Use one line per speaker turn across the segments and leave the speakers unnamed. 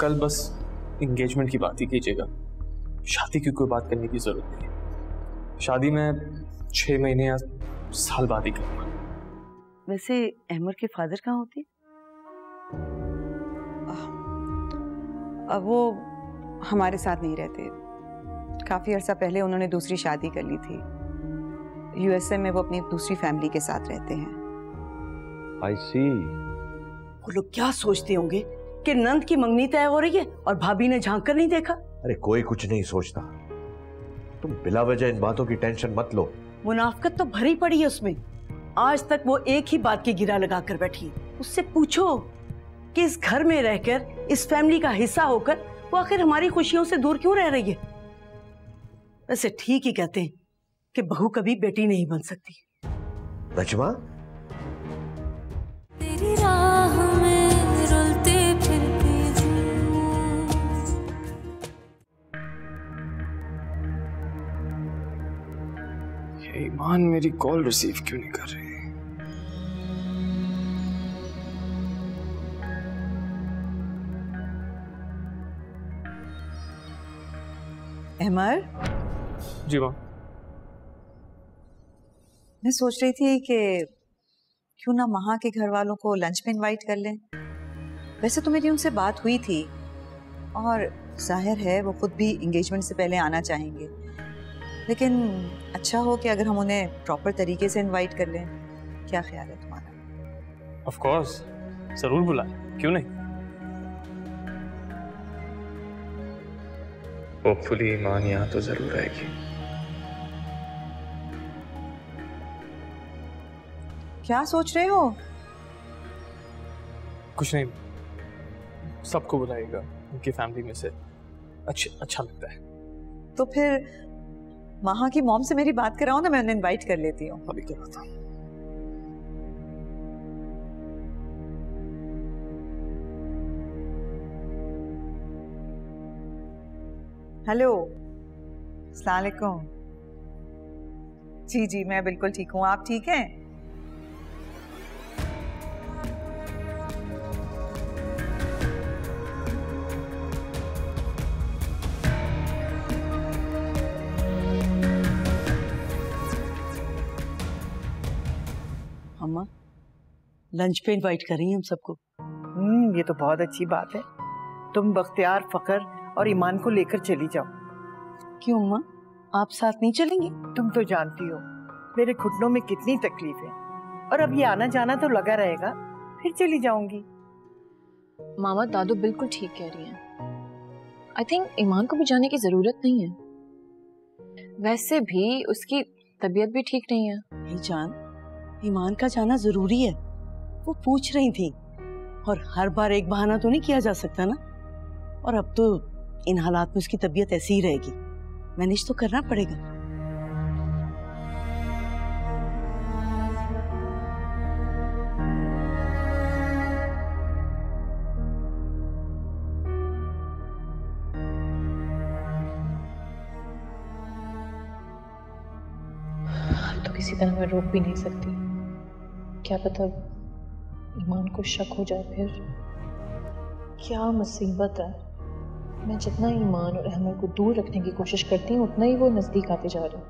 कल बस एंगेजमेंट की बात ही कीजिएगा, शादी की कोई बात करने की जरूरत नहीं है। शादी में 6 महीने या साल बाद ही करूंगा।
वैसे अहमर के फादर कहाँ होते?
अब वो हमारे साथ नहीं रहते। काफी अर्सा पहले उन्होंने दूसरी शादी कर ली थी। यूएसए में वो अपनी दूसरी फैमिली के साथ रहते हैं।
I see।
वो लोग क्या सोचते होंगे कि नंद की मंगनी तय हो रही है और भाभी ने झांक कर नहीं देखा।
अरे कोई कुछ नहीं सोचता, तुम बिला वजह इन बातों की टेंशन मत लो।
मुनाफकत तो भरी पड़ी है उसमें। आज तक वो एक ही बात की गिरा लगा कर बैठी है। उससे पूछो कि इस घर में रहकर, इस फैमिली का हिस्सा होकर वो आखिर हमारी खुशियों से दूर क्यों रह रही है। वैसे ठीक ही कहते हैं कि बहू कभी बेटी नहीं बन सकती।
नजमा,
तेरी राह में रुलते फिरते
ये ईमान मेरी कॉल रिसीव क्यों नहीं कर रही?
अहमर,
जी माँ।
मैं सोच रही थी कि क्यों ना महा के घर वालों को लंच में इनवाइट कर लें। वैसे तो मेरी उनसे बात हुई थी और जाहिर है वो खुद भी एंगेजमेंट से पहले आना चाहेंगे, लेकिन अच्छा हो कि अगर हम उन्हें प्रॉपर तरीके से इनवाइट कर लें। क्या ख्याल है तुम्हारा?
ऑफ कोर्स, जरूर बुलाएं, क्यों नहीं। होपफुली ईमान यहाँ तो जरूर आएगी।
क्या सोच रहे हो?
कुछ नहीं, सबको बुलाएगा उनकी फैमिली में से। अच्छा लगता है।
तो फिर महा की मॉम से मेरी बात कराओ ना, मैं उन्हें इनवाइट कर लेती हूँ।
अभी कराता हूँ।
हेलो, अस्सलाम वालेकुम। जी मैं बिल्कुल ठीक हूँ, आप ठीक हैं?
अम्मा लंच पे इनवाइट कर रही हैं हम सबको।
ये तो बहुत अच्छी बात है। तुम बख्तियार, फकर और ईमान को लेकर चली जाओ।
क्यों अम्मा, आप साथ नहीं चलेंगी?
तुम तो जानती हो मेरे घुटनों में कितनी तकलीफ है, और अब ये आना जाना तो लगा रहेगा, फिर चली जाऊंगी।
मामा दादू बिल्कुल ठीक कह रही हैं। आई थिंक ईमान को भी जाने की जरूरत नहीं है। वैसे भी उसकी तबीयत भी ठीक नहीं है।
नहीं जान, ईमान का जाना जरूरी है। वो पूछ रही थी, और हर बार एक बहाना तो नहीं किया जा सकता ना। और अब तो इन हालात में उसकी तबीयत ऐसी ही रहेगी, मैनेज तो करना पड़ेगा।
तो किसी तरह मैं रोक भी नहीं सकती। क्या पता ईमान को शक हो जाए फिर। क्या मुसीबत है। मैं जितना ईमान और अहमद को दूर रखने की कोशिश करती हूँ, उतना ही वो नजदीक आते जा रहे हैं।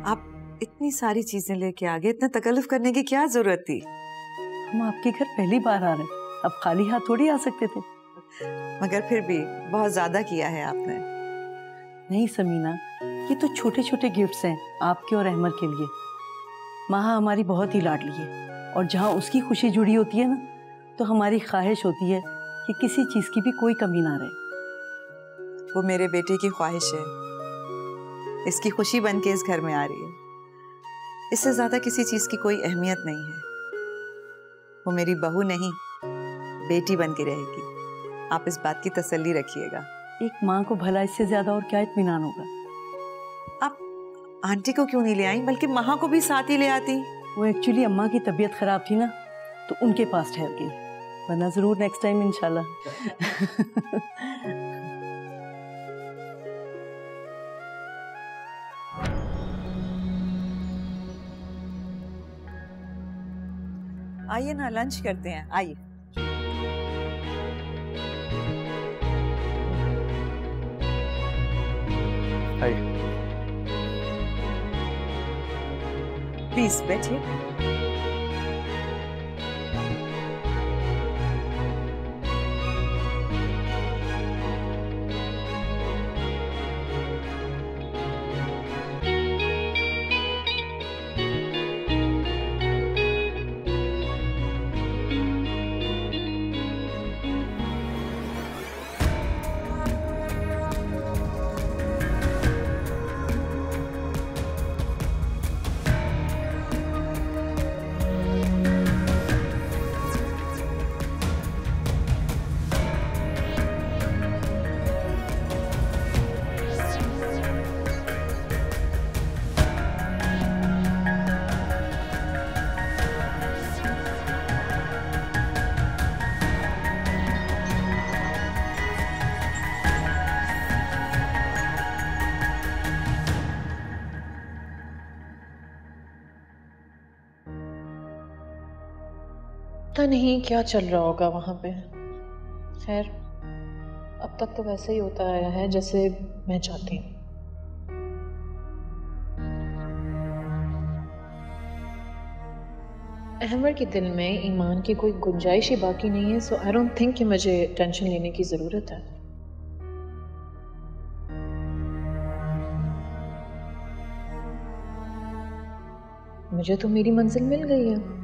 आप इतनी सारी चीजें लेके आ गए, इतना तकल्लुफ करने की क्या जरूरत थी?
हम आपके घर पहली बार आ रहे हैं, अब खाली हाथ थोड़ी आ सकते थे।
मगर फिर भी बहुत ज्यादा किया है आपने।
नहीं समीना, ये तो छोटे छोटे गिफ्ट्स हैं आपके और अहमद के लिए। महा हमारी बहुत ही लाडली है, और जहाँ उसकी खुशी जुड़ी होती है ना, तो हमारी ख्वाहिश होती है कि किसी चीज़ की भी कोई कमी ना रहे।
वो मेरे बेटे की ख्वाहिश है, इसकी खुशी बन के इस घर में आ रही है। इससे ज्यादा किसी चीज की कोई अहमियत नहीं है। वो मेरी बहू नहीं, बेटी बन के रहेगी। आप इस बात की तसल्ली रखिएगा।
एक माँ को भला इससे ज्यादा और क्या इत्मीनान होगा।
आप आंटी को क्यों नहीं ले आई, बल्कि महा को भी साथ ही ले आती?
वो एक्चुअली अम्मा की तबीयत खराब थी ना, तो उनके पास ठहर गई, वरना जरूर नेक्स्ट टाइम इंशाल्लाह।
आइए ना, लंच करते हैं, आइए। प्लीज बैठिए।
पता नहीं क्या चल रहा होगा वहां पे। खैर, अब तक तो वैसे ही होता आया है जैसे मैं चाहती हूँ। अहमर के दिल में ईमान की कोई गुंजाइश ही बाकी नहीं है, सो आई डोंट थिंक कि मुझे टेंशन लेने की जरूरत है। मुझे तो मेरी मंजिल मिल गई है।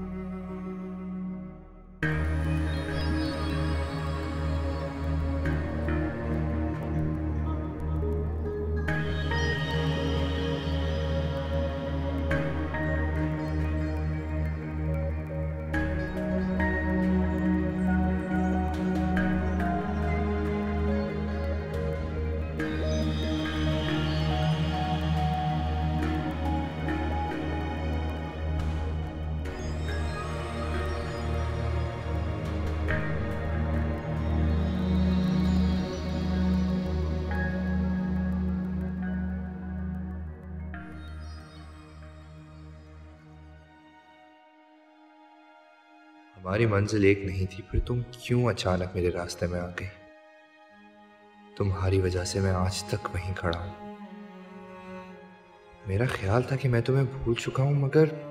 हमारी मंजिल एक नहीं थी, फिर तुम क्यों अचानक मेरे रास्ते में आ गई? तुम्हारी वजह से मैं आज तक वहीं खड़ा हूं। मेरा ख्याल था कि मैं तुम्हें भूल चुका हूं, मगर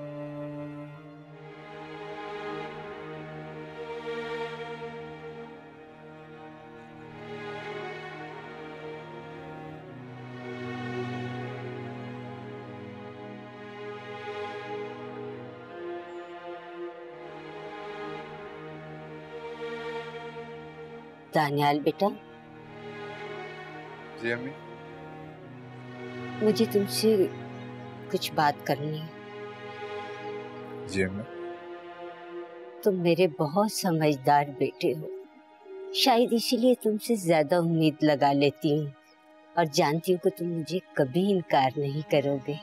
दानियाल बेटा।
जी अम्मी।
मुझे तुमसे कुछ बात करनी है।
जी अम्मी।
तुम मेरे बहुत समझदार बेटे हो, शायद इसीलिए तुमसे ज्यादा उम्मीद लगा लेती हूँ और जानती हूँ कि तुम मुझे कभी इनकार नहीं करोगे।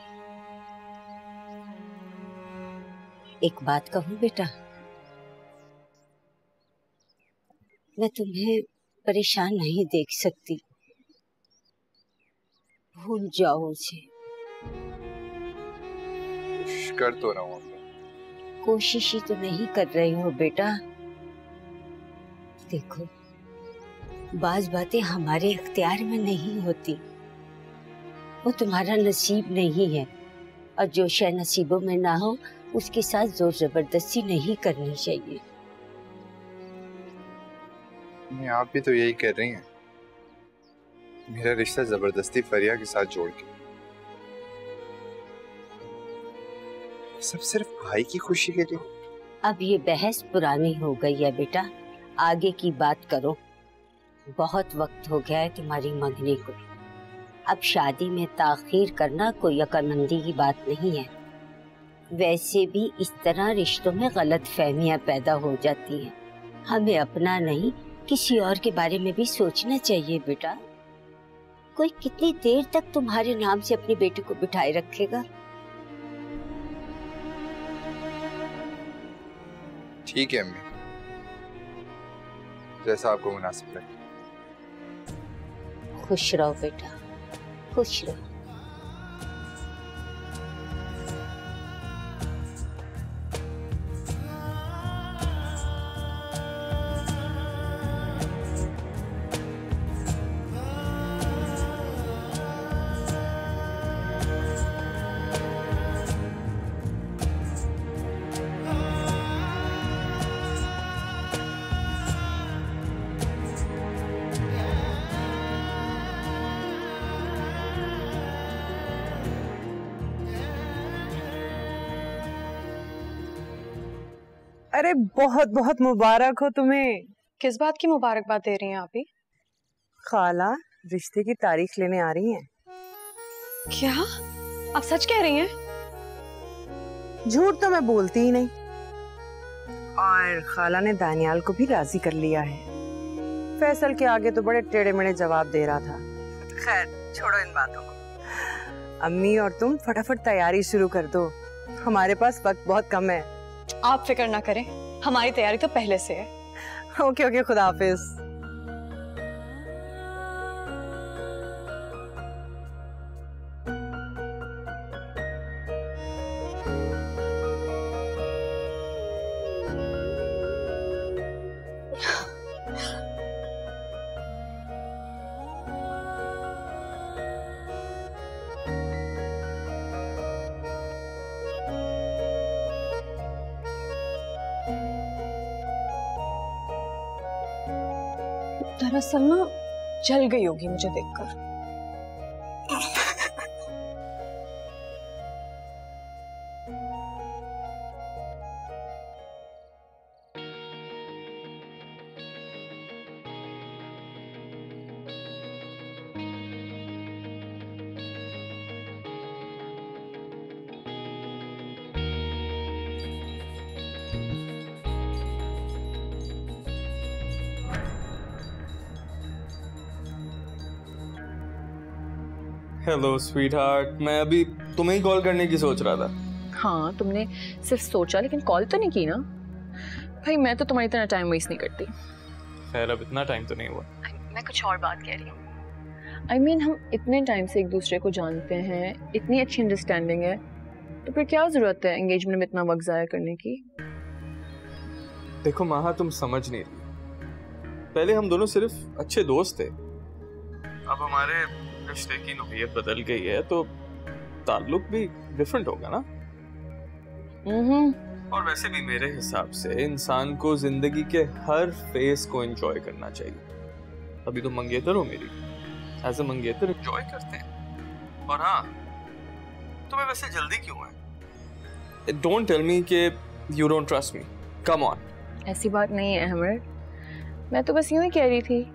एक बात कहूँ बेटा, मैं तुम्हें परेशान नहीं देख सकती। भूल जाओ उसे।
कोशिश कर तो रहा हूँ।
कोशिश ही तो नहीं कर रही हो बेटा। देखो, बाज बातें हमारे इख्तियार में नहीं होती, वो तुम्हारा नसीब नहीं है, और जो शय नसीबों में ना हो उसके साथ जोर जबरदस्ती नहीं करनी चाहिए।
आप भी तो यही कह रही हैं, मेरा रिश्ता जबरदस्ती फरिया के साथ जोड़ के। सब सिर्फ भाई की खुशी के लिए।
अब ये बहस पुरानी हो गई है बेटा, आगे की बात करो। बहुत वक्त हो गया है तुम्हारी मंगनी को। अब शादी में ताखीर करना कोई अक्लमंदी की बात नहीं है। वैसे भी इस तरह रिश्तों में गलत फहमियां पैदा हो जाती हैं। हमें अपना नहीं, किसी और के बारे में भी सोचना चाहिए बेटा। कोई कितनी देर तक तुम्हारे नाम से अपनी बेटी को बिठाए रखेगा?
ठीक है अम्मी, जैसा आपको मुनासिब लगे।
खुश रहो बेटा, खुश रहो।
अरे बहुत बहुत मुबारक हो तुम्हें।
किस बात की मुबारकबाद दे रही हैं आप ही?
खाला रिश्ते की तारीख लेने आ रही हैं।
क्या आप सच कह रही हैं?
झूठ तो मैं बोलती ही नहीं। और खाला ने दानियाल को भी राजी कर लिया है। फैसल के आगे तो बड़े टेढ़े मेढ़े जवाब दे रहा था। खैर छोड़ो इन बातों को। अम्मी और तुम फटाफट तैयारी शुरू कर दो, हमारे पास वक्त बहुत कम है।
आप फिक्र ना करें, हमारी तैयारी तो पहले से है।
ओके ओके, खुदा हाफिज।
दरअसल ना जल गई होगी मुझे देखकर।
हेलो स्वीटहार्ट, मैं अभी तुम्हें ही कॉल करने की सोच रहा था।
हाँ तुमने सिर्फ सोचा, लेकिन कॉल तो नहीं की ना। भाई मैं तो तुम्हारी तरह टाइम वेस्ट नहीं करती।
खैर अब इतना टाइम तो नहीं हुआ।
मैं कुछ और बात कह रही हूँ। I mean, हम इतने टाइम से एक दूसरे को जानते हैं, इतनी अच्छी अंडरस्टैंडिंग है, तो फिर क्या जरूरत है एंगेजमेंट में इतना वक्त जाया करने की?
देखो माहा, तुम समझ नहीं रही। पहले हम दोनों सिर्फ अच्छे दोस्त थे, अब हमारे रिश्ते की नोयत बदल गई है तो ताल्लुक भी डिफरेंट होगा ना। और वैसे भी मेरे हिसाब से इंसान को जिंदगी के हर फेज को एंजॉय करना चाहिए। अभी तो मंगेतर हो मेरी, एज अ मंगेतर एंजॉय करते हैं। और हाँ, तुम्हें वैसे जल्दी क्यों है? डोंट टेल मी कि you don't trust me. Come on.
ऐसी बात नहीं है अहमद, मैं तो बस यूं ही कह रही थी।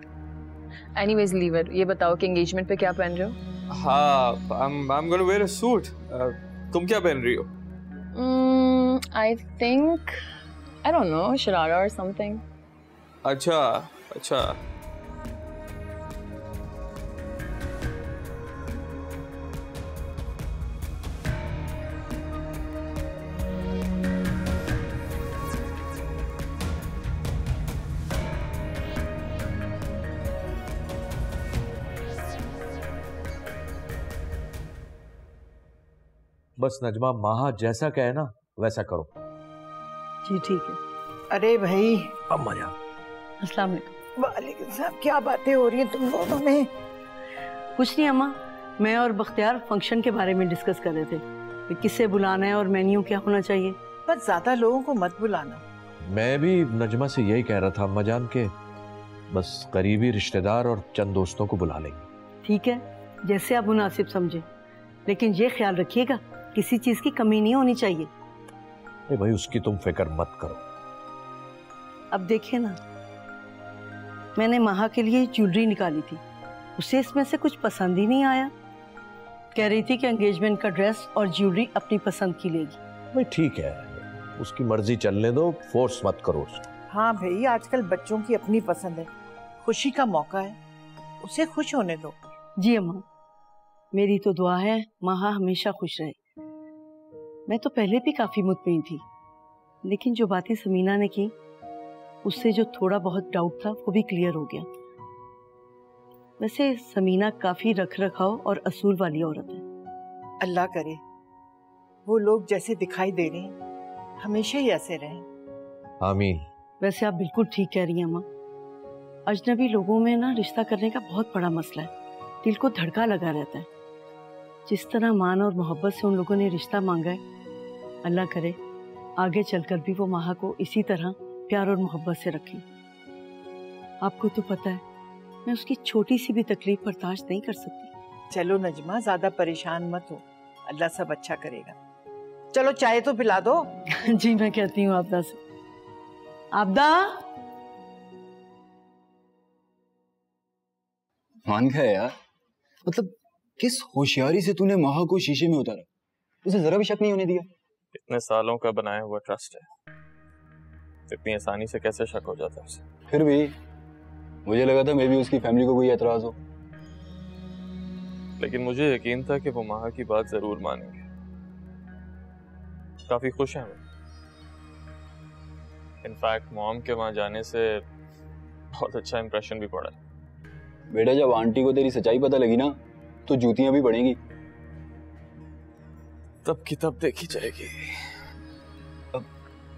Anyways leave it. ये बताओ कि एंगेजमेंट पे क्या पहन रहे हो?
हाँ, I'm gonna wear a suit. तुम क्या पहन रही हो?
I think, I don't know, sharara or something.
अच्छा अच्छा।
बस नजमा, माहा जैसा कहे ना वैसा करो।
जी ठीक है।
अरे भाई,
अम्मा जान।
अस्सलाम वालेकुम।
वालेकुम सलाम। क्या बातें हो रही हैं तुम दोनों में?
कुछ नहीं अम्मा, मैं और बख्तियार फंक्शन के बारे में डिस्कस कर रहे थे कि किससे बुलाना है और मेन्यू क्या होना चाहिए।
बस ज्यादा लोगों को मत बुलाना।
मैं भी नजमा से यही कह रहा था अम्मा जान के बस करीबी रिश्तेदार और चंद दोस्तों को बुला लेंगे।
ठीक है, जैसे आप मुनासिब समझे, लेकिन ये ख्याल रखिएगा किसी चीज की कमी नहीं होनी चाहिए।
अरे भाई उसकी तुम फिक्र मत करो।
अब देखिए ना, मैंने माहा के लिए ज्वेलरी निकाली थी, उसे इसमें से कुछ पसंद ही नहीं आया। कह रही थी कि एंगेजमेंट का ड्रेस और ज्वेलरी अपनी पसंद की लेगी।
भाई ठीक है, उसकी मर्जी चलने दो, फोर्स मत करो उसको।
हाँ भाई, आजकल बच्चों की अपनी पसंद है, खुशी का मौका है, उसे खुश होने दो।
जी अम्मा, मेरी तो दुआ है माहा हमेशा खुश रहे। मैं तो पहले भी काफी मुतमईन थी, लेकिन जो बातें समीना ने की उससे जो थोड़ा बहुत डाउट था वो भी क्लियर हो गया। वैसे समीना काफी रख रखाव और असूल वाली औरत है।
अल्लाह करे वो लोग जैसे दिखाई दे रहे हैं हमेशा ही ऐसे रहें।
आमीन।
वैसे आप बिल्कुल ठीक कह रही हैं अम्मा, अजनबी लोगों में ना रिश्ता करने का बहुत बड़ा मसला है, दिल को धड़का लगा रहता है। जिस तरह मान और मोहब्बत से उन लोगों ने रिश्ता मांगा है, अल्लाह करे आगे चलकर भी वो माहा को इसी तरह प्यार और मोहब्बत से रखें। आपको तो पता है मैं उसकी छोटी सी भी तकलीफ बर्दाश्त नहीं कर सकती।
चलो नजमा, ज्यादा परेशान मत हो, अल्लाह सब अच्छा करेगा। चलो चाय तो पिला दो।
जी मैं कहती हूँ आपदा से। आपदा,
मान गया यार, मतलब किस होशियारी से तूने महा को शीशे में उतारा, उसे जरा भी शक नहीं होने दिया।
इतने सालों का बनाया हुआ ट्रस्ट है, इतनी आसानी से कैसे शक हो जाता है उसे?
फिर भी मुझे लगा था मे भी उसकी फैमिली को कोई एतराज हो।
लेकिन मुझे यकीन था कि वो महा की बात जरूर मानेंगे। काफी खुश हैं वो। इनफैक्ट मॉम के वहां जाने से बहुत अच्छा इंप्रेशन भी पड़ा।
बेटा जब आंटी को तेरी सच्चाई पता लगी ना तो जूतियां भी पड़ेंगी।
तब की तब देखी जाएगी।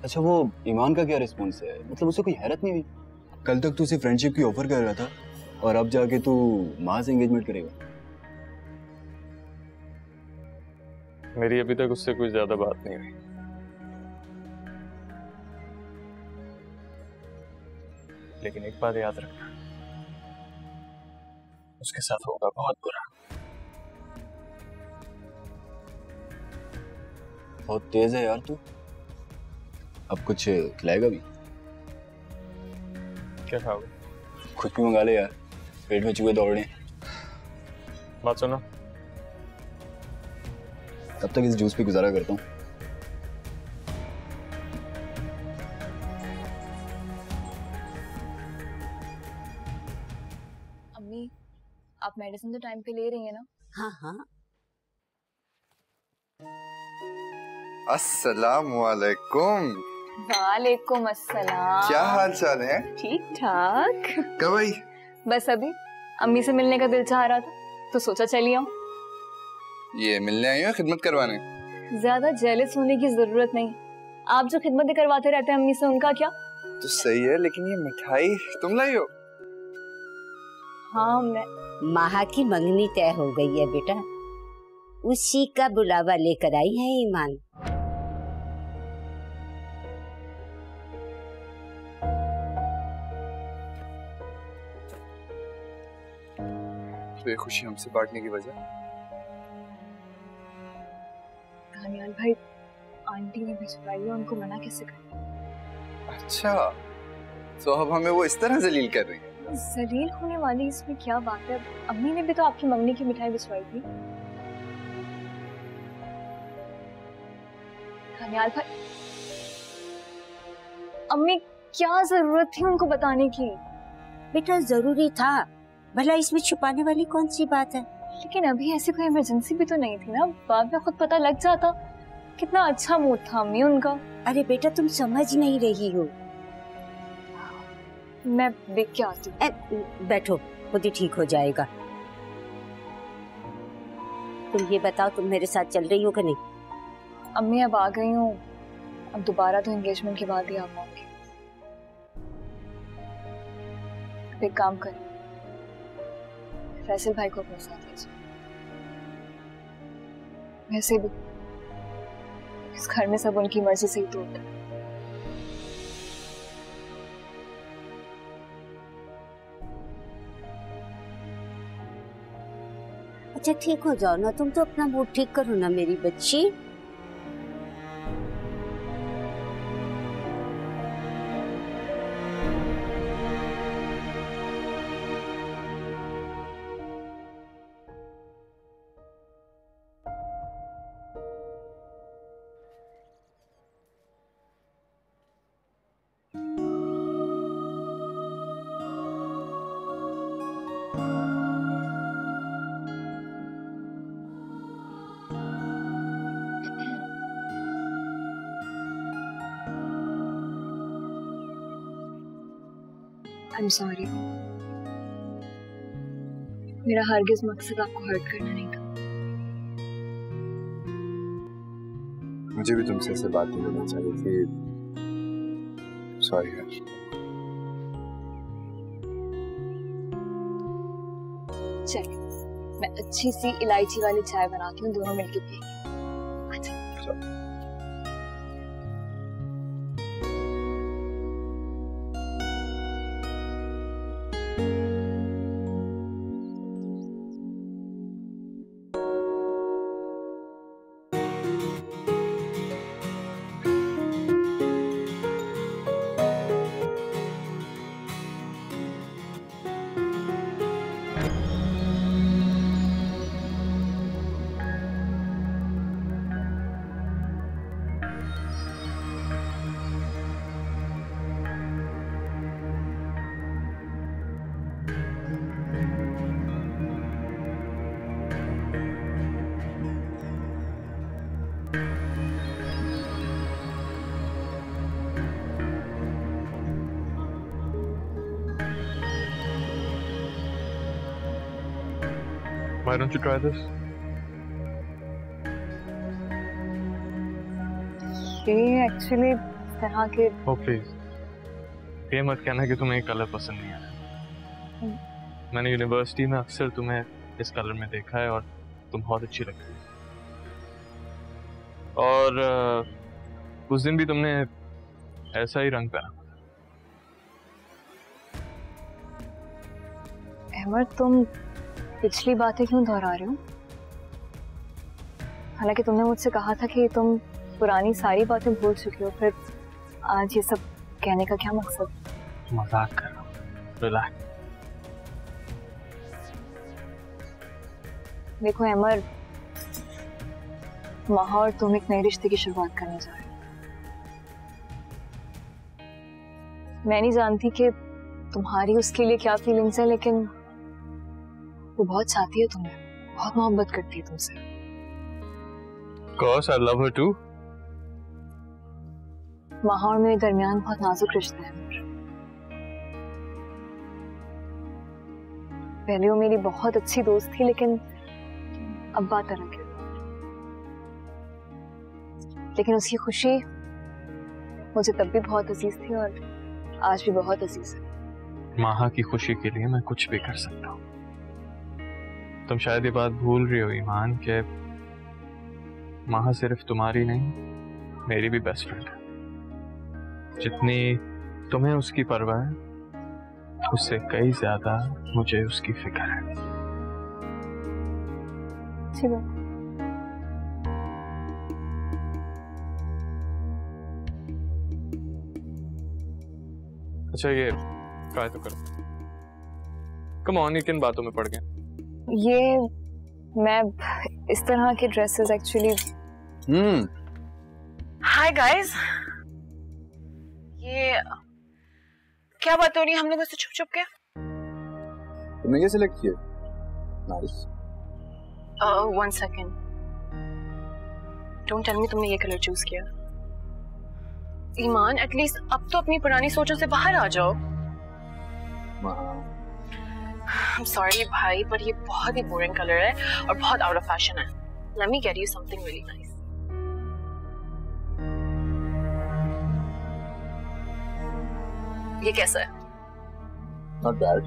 अच्छा वो ईमान का क्या रिस्पॉन्स है, मतलब उसे कोई हैरत नहीं हुई? कल तक तू उसे फ्रेंडशिप की ऑफर कर रहा था और अब जाके तू मां से एंगेजमेंट करेगा।
मेरी अभी तक उससे कोई ज्यादा बात नहीं हुई। लेकिन एक बात याद रखना, उसके साथ होगा बहुत बुरा।
बहुत तेज है यार तू। अब कुछ खिलाएगा भी?
क्या खाओगे?
कुछ भी मंगा ले यार, पेट में चूहे दौड़ रहे हैं।
बात सुनो,
तब तक इस जूस पे गुजारा करता हूँ।
अम्मी, आप मेडिसिन तो टाइम पे ले रही हैं ना?
हाँ हाँ।
अस्सलामुअलैकुम।
वालेकुम अस्सलाम।
क्या हाल चाल है?
ठीक ठाक।
कब आई?
बस अभी अम्मी से मिलने का दिल चाह रहा था तो सोचा चली आऊं।
ये मिलने आई हो खिदमत करवाने?
ज्यादा जेलस होने की जरूरत नहीं। आप जो खिदमतें करवाते रहते हैं अम्मी से, उनका क्या?
तो सही है, लेकिन ये मिठाई तुम लाई हो?
हाँ मैं।
महा की मंगनी तय हो गई है बेटा, उसी का बुलावा लेकर आई है ईमान।
तो ये खुशी हमसे बांटने की वजह?
दानियाल भाई, आंटी ने भिजवाई है, उनको मना कैसे करें?
अच्छा, तो अब हमें वो इस तरह जलील कर रही है?
जलील होने वाली इसमें क्या बात है? अम्मी ने भी तो आपकी मंगनी की मिठाई भिजवाई थी। दानियाल भाई, अम्मी क्या जरूरत थी उनको बताने की?
बेटा जरूरी था, भला इसमें छुपाने वाली कौन सी बात है?
लेकिन अभी ऐसी कोई इमरजेंसी भी तो नहीं थी ना, बाद में खुद पता लग जाता। कितना अच्छा मूड था अम्मी उनका।
अरे बेटा तुम समझ नहीं रही हो।
मैं देख के आती हूँ।
बैठो, खुद ही ठीक हो जाएगा। तुम ये बताओ, तुम मेरे साथ चल रही हो कि नहीं?
अम्मी अब आ गई हूँ, अब दोबारा तो एंगेजमेंट के बाद ही आ पाऊंगी। एक काम करें, फैसल भाई को अपने साथ लीजिए। वैसे भी इस घर में सब उनकी मर्जी से ही तो होता है।
अच्छा ठीक हो जाओ ना, तुम तो अपना मूड ठीक करो ना मेरी बच्ची।
I'm sorry. मेरा हरगिज मकसद आपको हर्ट करना नहीं था।
मुझे भी तुमसे ऐसे बात नहीं करना चाहिए थी। सॉरी यार।
चलिए, मैं अच्छी सी इलायची वाली चाय बनाती हूँ, दोनों मिलके पिएंगे।
Why don't you try this?
ये एक्चुअली इस तरह के
Oh please. ये मत कहना कि तुम्हें ये कलर पसंद नहीं आया। मैंने यूनिवर्सिटी में अक्सर तुम्हें इस कलर में देखा है और तुम बहुत अच्छी लगती है। और उस दिन भी तुमने ऐसा ही रंग पहना।
अहमद, तुम पिछली बातें क्यों दोहरा रहे हो? हालांकि तुमने मुझसे कहा था कि तुम पुरानी सारी बातें भूल चुके हो, फिर आज ये सब कहने का क्या मकसद?
मजाक कर रहा हूँ। रिलैक्स।
देखो अहमद, महा और तुम एक नए रिश्ते की शुरुआत करने जा रहे हो। मैं नहीं जानती कि तुम्हारी उसके लिए क्या फीलिंग्स है, लेकिन वो बहुत चाहती है तुम्हें, बहुत मोहब्बत करती है तुमसे।
Of course, I love her too.
महा और मेरे दरमियान बहुत नाजुक रिश्ता है। पहले वो मेरी बहुत अच्छी दोस्त थी, लेकिन अब बात अलग है। लेकिन उसकी खुशी मुझे तब भी बहुत अजीज थी और आज भी बहुत अजीज है।
माहा की खुशी के लिए मैं कुछ भी कर सकता हूँ। तुम शायद ये बात भूल रही हो ईमान के माहा सिर्फ तुम्हारी नहीं, मेरी भी बेस्ट फ्रेंड है। जितनी तुम्हें उसकी परवाह है, उससे कई ज्यादा मुझे उसकी फिक्र है।
अच्छी बात।
अच्छा, ये ट्राई तो करो। कम ऑन, ये किन बातों में पड़ गए?
ये मैं इस तरह के ड्रेसेस एक्चुअली।
हाय गाइस, ये क्या बात हो रही है हम लोगों से छुप छुप के?
तुमने ये सिलेक्ट किया? Nice.
One second, don't tell me तुमने ये कलर चूज किया। ईमान, एटलीस्ट अब तो अपनी पुरानी सोचों से बाहर आ जाओ। I'm sorry भाई, पर ये बहुत ही बोरिंग कलर है और बहुत आउट ऑफ फैशन है। Let me get you something really nice. ये कैसा है?
Not bad.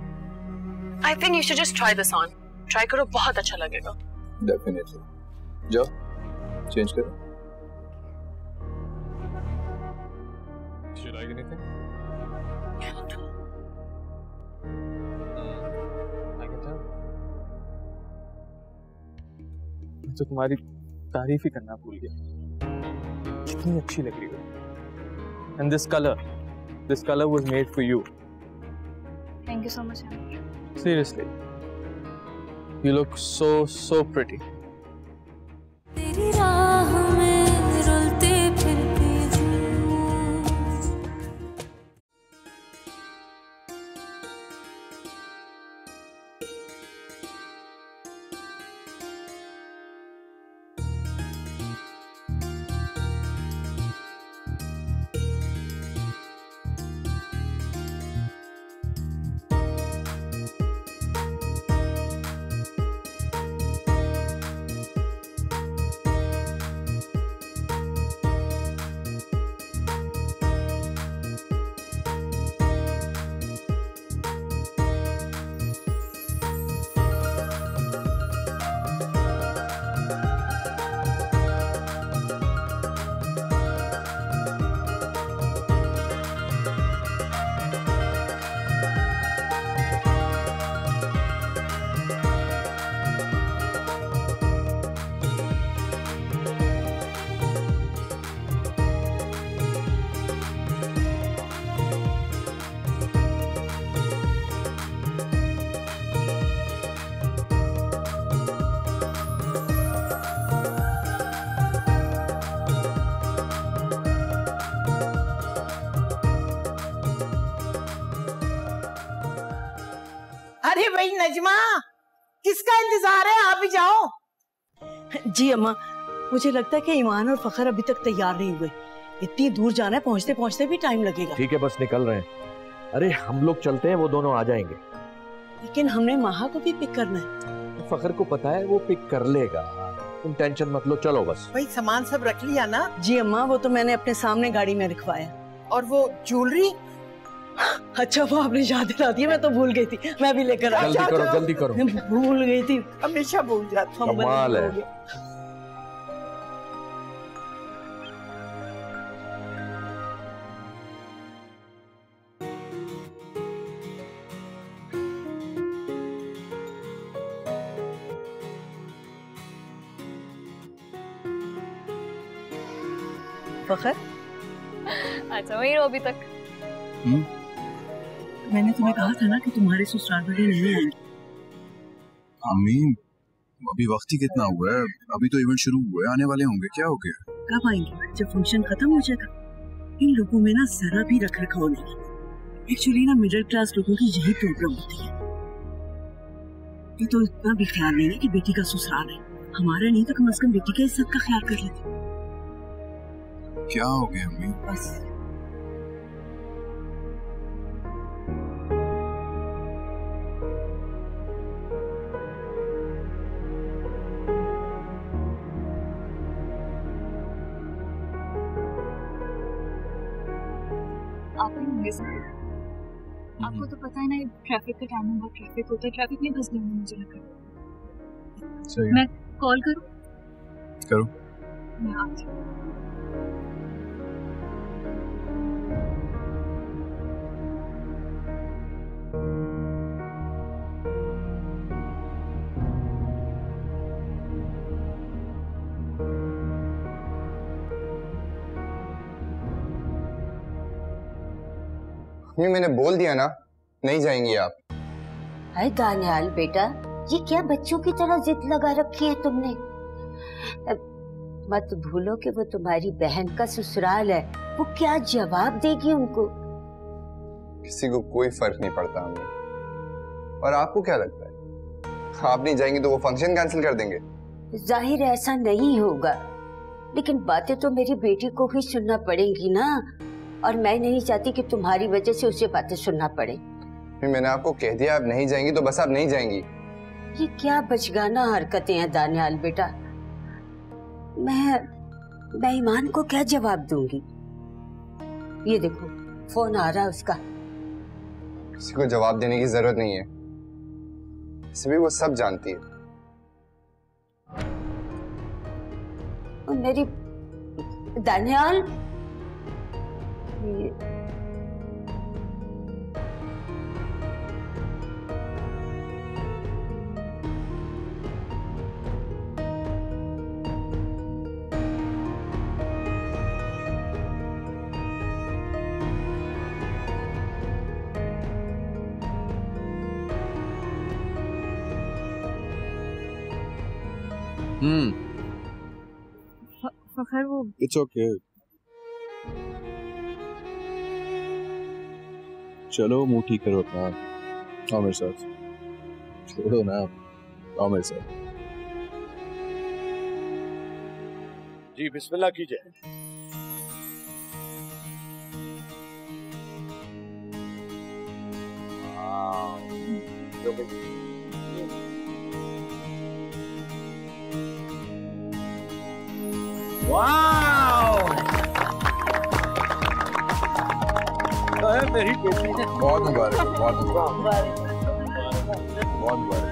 I think you should just try this on. Try करो, बहुत अच्छा लगेगा।
Definitely. जाओ, change करो।
Did you like anything? तो तुम्हारी तारीफ ही करना भूल गया। कितनी अच्छी लग रही हो। And this color was made for you.
Thank you so much.
Seriously, you look so pretty.
तेरी राह में रुलते फिरती हूँ।
अरे भाई नजमा, किसका इंतजार है? आप भी जाओ।
जी अम्मा, मुझे लगता है कि ईमान और फखर अभी तक तैयार नहीं हुए। इतनी दूर जाना है, पहुंचते पहुंचते भी टाइम लगेगा।
ठीक है, बस निकल रहे हैं। अरे हम लोग चलते हैं, वो दोनों आ जाएंगे।
लेकिन हमने माहा को भी पिक करना है।
फखर को पता है वो पिक कर लेगा, तुम टेंशन मत लो। चलो बस।
भाई सामान सब रख लिया ना?
जी अम्मा, वो तो मैंने अपने सामने गाड़ी में रखवाया।
और वो ज्वेलरी?
अच्छा वो आपने याद दिला दिया, मैं तो भूल गई थी। मैं भी लेकर आ।
जल्दी करो जल्दी करो।
भूल गई थी,
हमेशा भूल जाती हूँ।
कमाल है।
फखर,
अच्छा वही रहो अभी तक।
मैंने तुम्हें कहा था ना कि तुम्हारे ससुराल वाले नहीं आएंगे।
अम्मी अभी वक्त ही कितना हुआ है, अभी तो इवेंट शुरू हुआ है, आने वाले होंगे। क्या हो गया?
कब आएंगे? जब फंक्शन खत्म हो जाएगा। इन लोगों में ना जरा भी रख रखाव नहीं है। एक्चुअली ना मिडिल क्लास लोगों की यही प्रॉब्लम होती है। ये तो इतना भी ख्याल नहीं है कि बेटी का ससुराल है, हमारा नहीं तो कम से कम बेटी के इज्जत का ख्याल कर लेते।
क्या हो गया अम्मी?
बस
आप ही होंगे सर। आपको तो पता है ना ट्रैफिक का टाइम बहुत ट्रैफिक होता है, ट्रैफिक में फंस गई हूँ मुझे लगा। मैं कॉल करूँ?
करो।
मैं आती हूँ।
मैंने बोल दिया ना, नहीं जाएंगी आप।
अरे दानियाल बेटा, ये क्या बच्चों की तरह जिद लगा रखी है तुमने? मत भूलो कि वो तुम्हारी बहन का ससुराल है, वो क्या जवाब देगी उनको?
किसी को कोई फर्क नहीं पड़ता अम्मी। और आपको क्या लगता है आप नहीं जाएंगी तो वो फंक्शन कैंसिल कर देंगे?
जाहिर है ऐसा नहीं होगा, लेकिन बातें तो मेरी बेटी को भी सुनना पड़ेगी ना, और मैं नहीं चाहती कि तुम्हारी वजह से उसे बातें सुनना पड़े।
मैंने आपको कह दिया आप नहीं जाएंगी तो बस आप नहीं जाएंगी।
ये क्या बचगाना हरकतें हैं दानियाल बेटा? मैं ईमान को क्या जवाब दूंगी? ये देखो फोन आ रहा है उसका।
किसी को जवाब देने की जरूरत नहीं है, इसलिए वो सब जानती है।
और मेरी दानियाल
फखर वो
इट्स ओके। चलो मुंह ठीक करो अपना, आओ मेरे साथ। छोड़ो ना, आओ मेरे साथ।
जी बिस्मिल्लाह कीजिए।
मेरी बेटी ने बहुत मुबारक, बहुत मुबारक, बहुत मुबारक।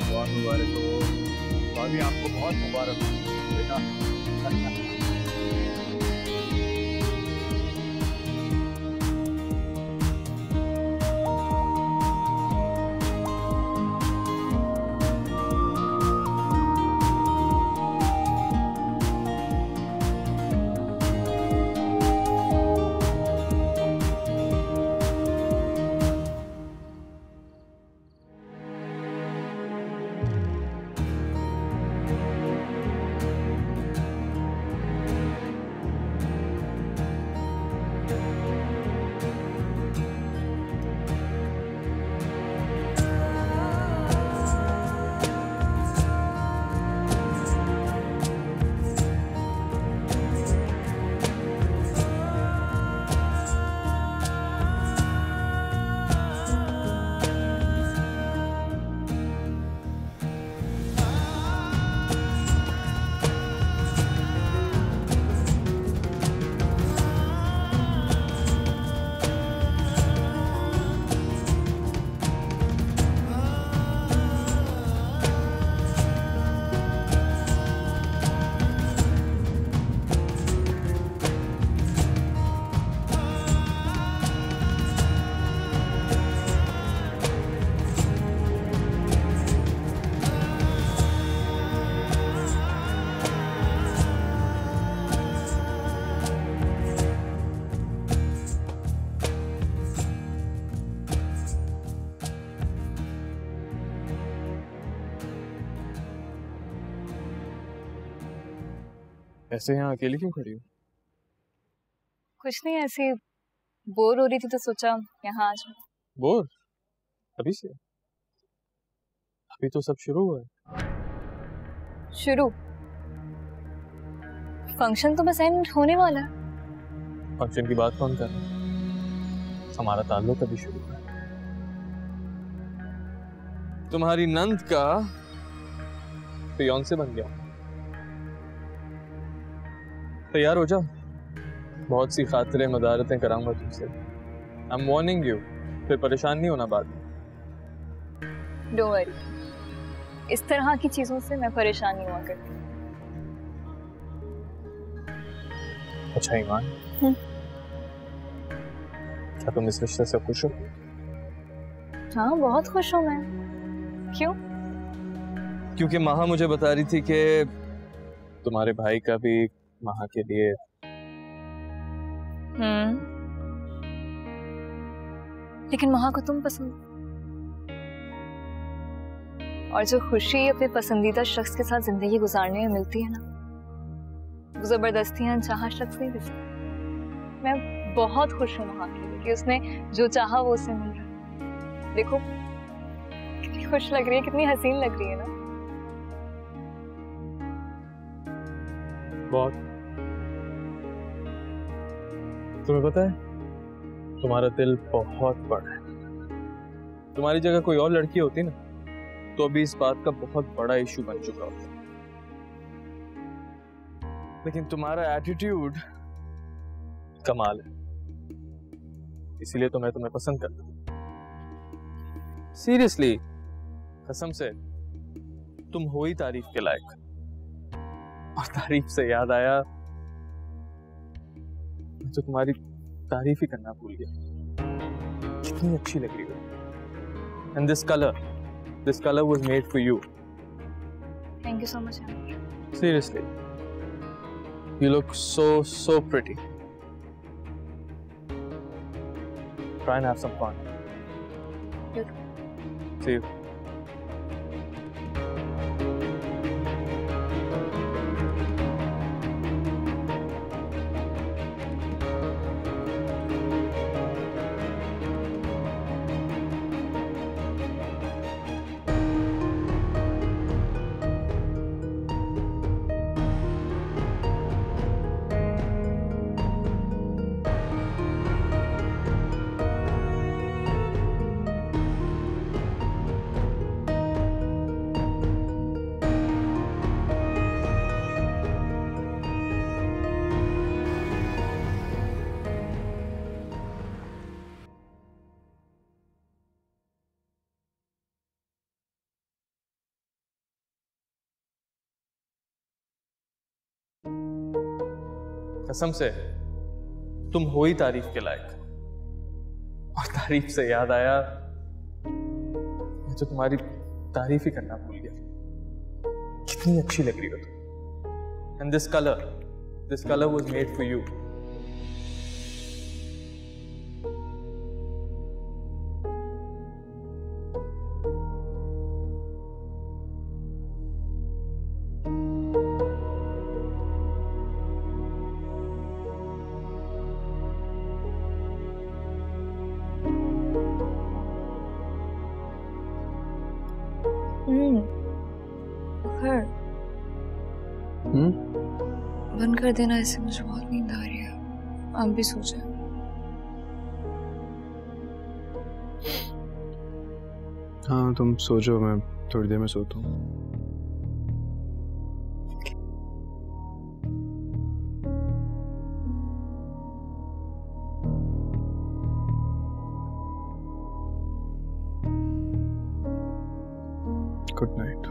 बहुत मुबारक हो भाभी, आपको बहुत मुबारक हो बेटा।
ऐसे यहाँ अकेली क्यों खड़ी हो?
कुछ नहीं, ऐसे बोर हो रही थी तो सोचा यहाँ आ जाऊं।
बोर? अभी से? अभी तो सब शुरू हुआ है।
शुरू? फंक्शन तो बस एंड होने वाला है।
फंक्शन की बात कौन कर रहा है? हमारा ताल्लुक अभी शुरू है। तुम्हारी नंद का फियांसे बन गया। तैयार हो जा, बहुत सी खातिरें मदारतें कराऊंगा तुमसे। आई एम वार्निंग यू, फिर परेशान नहीं होना बाद में।
डोंट वरी, इस तरह की चीजों से मैं परेशान नहीं हुआ करती।
अच्छा ईमान, क्या तुम इस रिश्ते से खुश हो?
हाँ, बहुत खुश हूँ मैं। क्यों?
क्योंकि महा मुझे बता रही थी कि तुम्हारे भाई का भी महा के लिए।
लेकिन महा को तुम पसंद, और जो खुशी अपने पसंदीदा शख्स के साथ जिंदगी गुजारने में मिलती है ना, वो जबरदस्ती अनचाहा शख्स नहीं दे सकती। मैं बहुत खुश हूँ महा के लिए कि उसने जो चाहा वो उसे मिल रहा। देखो कितनी खुश लग रही है, कितनी हसीन लग रही है ना।
बहुत। तुम्हें पता है, तुम्हारा दिल बहुत बड़ा है। तुम्हारी जगह कोई और लड़की होती ना, तो अभी इस बात का बहुत बड़ा इशू बन चुका होता। लेकिन तुम्हारा एटीट्यूड कमाल है, इसीलिए तो मैं तुम्हें पसंद करता हूं। सीरियसली, कसम से, तुम हो ही तारीफ के लायक। और तारीफ से याद आया, मैं तो तुम्हारी तारीफ ही करना भूल गया। कितनी अच्छी लग रही हो। And this colour was made for you.
Thank you so much.
Seriously, you look so pretty. Try and have some fun.
Good.
See you. कसम से, तुम हो ही तारीफ के लायक। और तारीफ से याद आया, मैं तो तुम्हारी तारीफ ही करना भूल गया। कितनी अच्छी लग रही हो तुम। And this colour was made for you.
बंद कर देना, इससे मुझे बहुत नींद आ रही है। आप भी सो जाओ।
हाँ तुम सो जाओ, मैं थोड़ी देर में सोता हूँ। Good night.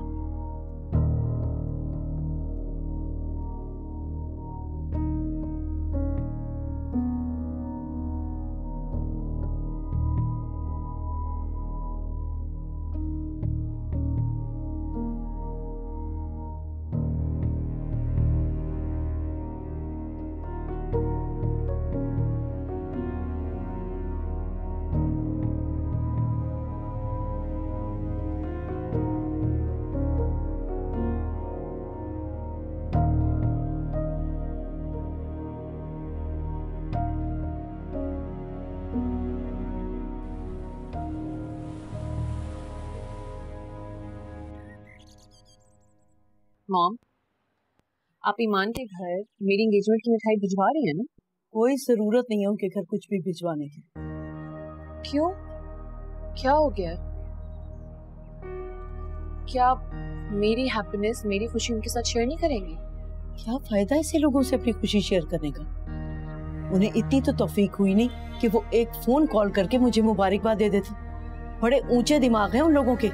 मॉम, आप ईमान के घर मेरी एंगेजमेंट की मिठाई भिजवा रही है ना?
कोई जरूरत नहीं है उनके घर कुछ भी भिजवाने की।
क्यों? क्या हो गया? क्या आप मेरी हैप्पीनेस, मेरी खुशी उनके साथ शेयर नहीं करेंगी?
क्या फायदा ऐसे लोगों से अपनी खुशी शेयर करने का? उन्हें इतनी तो तौफीक हुई नहीं कि वो एक फोन कॉल करके मुझे मुबारकबाद दे देते। बड़े ऊंचे दिमाग हैं उन लोगों के।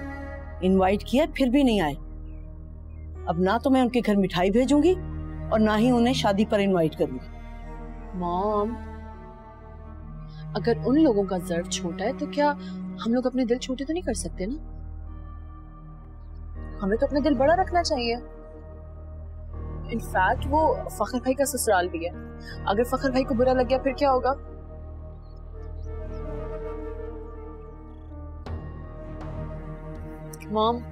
इनवाइट किया फिर भी नहीं आए। अब ना तो मैं उनके घर मिठाई भेजूंगी और ना ही उन्हें शादी पर इनवाइट करूंगी।
मॉम, अगर उन लोगों का ज़र्फ छोटा है तो क्या हम लोग अपने दिल छोटे तो नहीं कर सकते ना? हमें तो अपना दिल बड़ा रखना चाहिए। इनफैक्ट वो फखर भाई का ससुराल भी है। अगर फखर भाई को बुरा लग गया फिर क्या होगा? मॉम,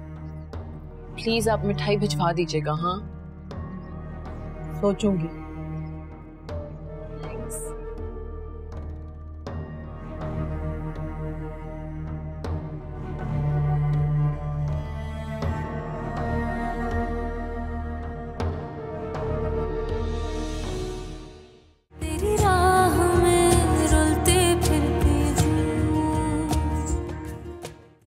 प्लीज आप मिठाई भिजवा दीजिएगा। हाँ,
सोचूंगी।